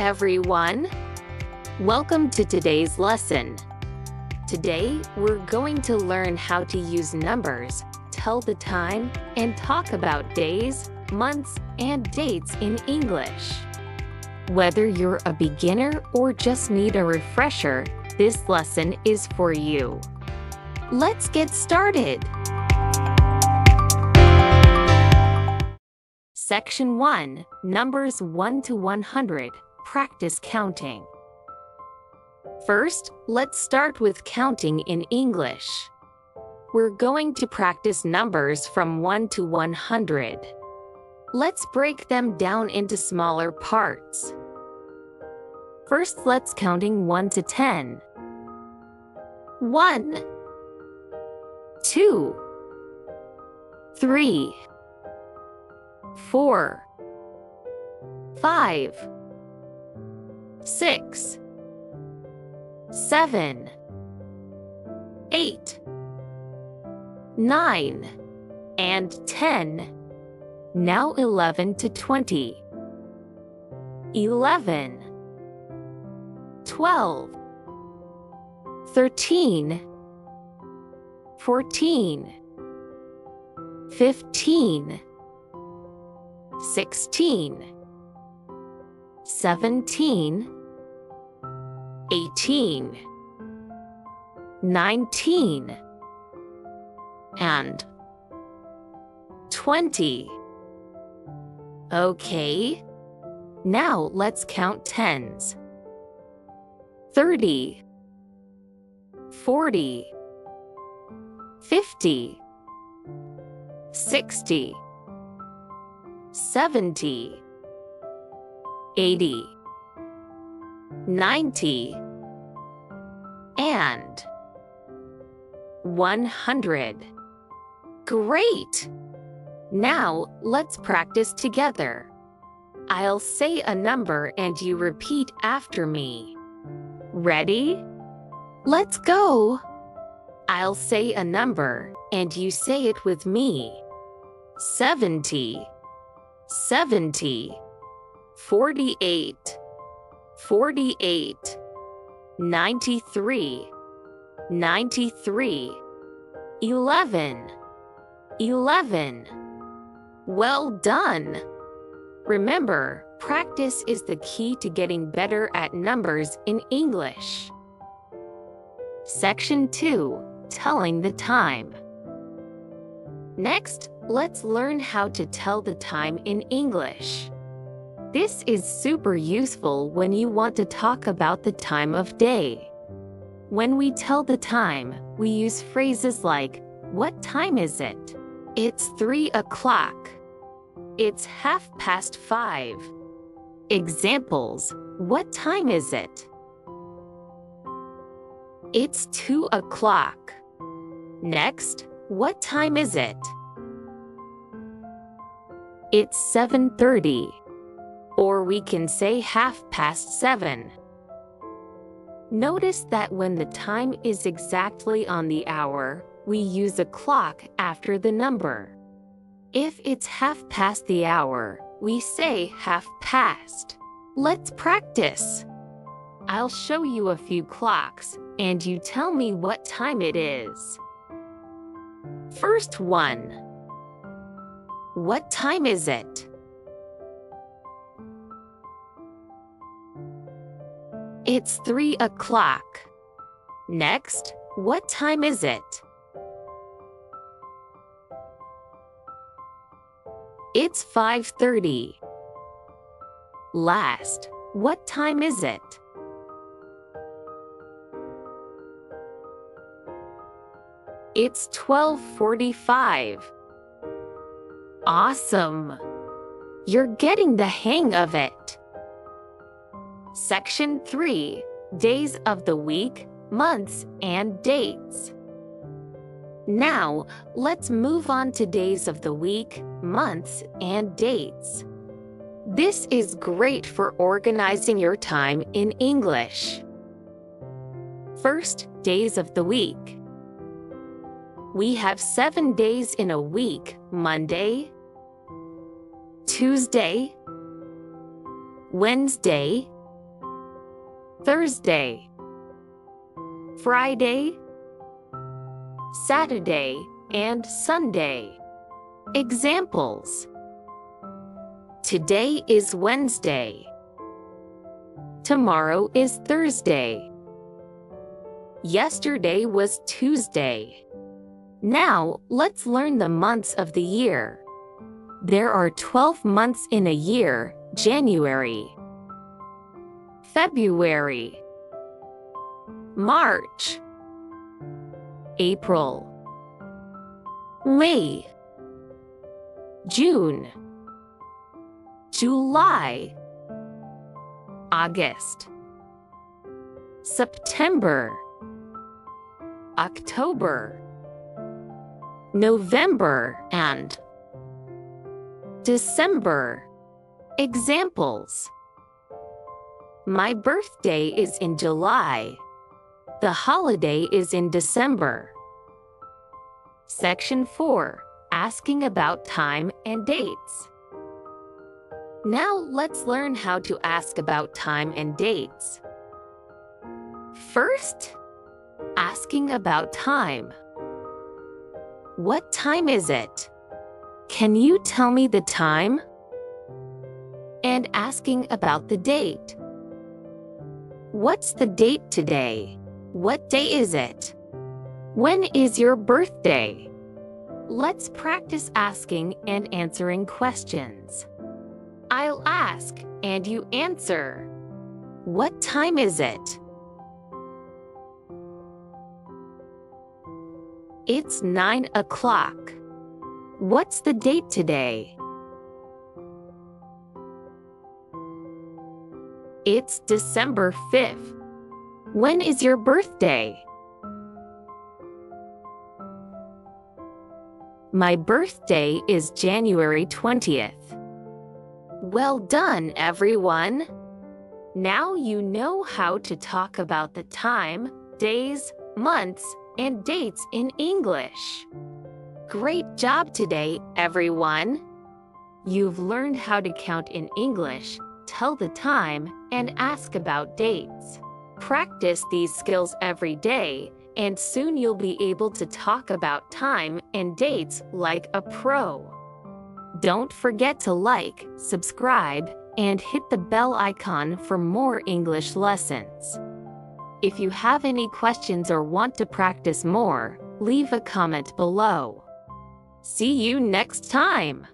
everyone! Welcome to today's lesson. Today, we're going to learn how to use numbers, tell the time, and talk about days, months, and dates in English. Whether you're a beginner or just need a refresher, this lesson is for you. Let's get started! Section 1. Numbers 1 to 100. Practice counting. First, let's start with counting in English. We're going to practice numbers from 1 to 100. Let's break them down into smaller parts. First, let's counting 1 to 10. 1, 2, 3, 4, 5, 6, 7, 8, 9, and 10. Now 11 to 20. 11, 12, 13, 14, 15, 16, 17, 18, 19, and 20. Okay, now let's count tens. 30, 40, 50, 60, 70, 80, 90, and 100. Great! Now, let's practice together. I'll say a number and you repeat after me. Ready? Let's go! I'll say a number and you say it with me. 70, 70, 48, 48, 93, 93, 11, 11. Well done! Remember, practice is the key to getting better at numbers in English. Section 2. Telling the time. Next, let's learn how to tell the time in English. This is super useful when you want to talk about the time of day. When we tell the time, we use phrases like, "What time is it?" "It's 3 o'clock." "It's 5:30. Examples: What time is it? It's 2 o'clock. Next, what time is it? It's 7:30. Or we can say 7:30. Notice that when the time is exactly on the hour, we use a clock after the number. If it's 1/2 the hour, we say 1/2. Let's practice. I'll show you a few clocks, and you tell me what time it is. First one. What time is it? It's 3 o'clock. Next, what time is it? It's 5:30. Last, what time is it? It's 12:45. Awesome! You're getting the hang of it. Section 3. Days of the week, months, and dates. Now, let's move on to days of the week, months, and dates. This is great for organizing your time in English. First, days of the week. We have 7 days in a week: Monday, Tuesday, Wednesday, Thursday, Friday, Saturday, and Sunday. Examples: today is Wednesday. Tomorrow is Thursday. Yesterday was Tuesday. Now, let's learn the months of the year. There are 12 months in a year: January, February, March, April, May, June, July, August, September, October, November, and December. Examples: my birthday is in July. The holiday is in December. Section 4. Asking about time and dates. Now let's learn how to ask about time and dates. First, asking about time. What time is it? Can you tell me the time? And asking about the date. What's the date today? What day is it? When is your birthday? Let's practice asking and answering questions. I'll ask and you answer. What time is it? It's 9 o'clock. What's the date today? It's December 5th. When is your birthday? My birthday is January 20th. Well done, everyone! Now you know how to talk about the time, days, months, and dates in English. Great job today, everyone! You've learned how to count in English, tell the time, and ask about dates. Practice these skills every day, and soon you'll be able to talk about time and dates like a pro. Don't forget to like, subscribe, and hit the bell icon for more English lessons. If you have any questions or want to practice more, leave a comment below. See you next time!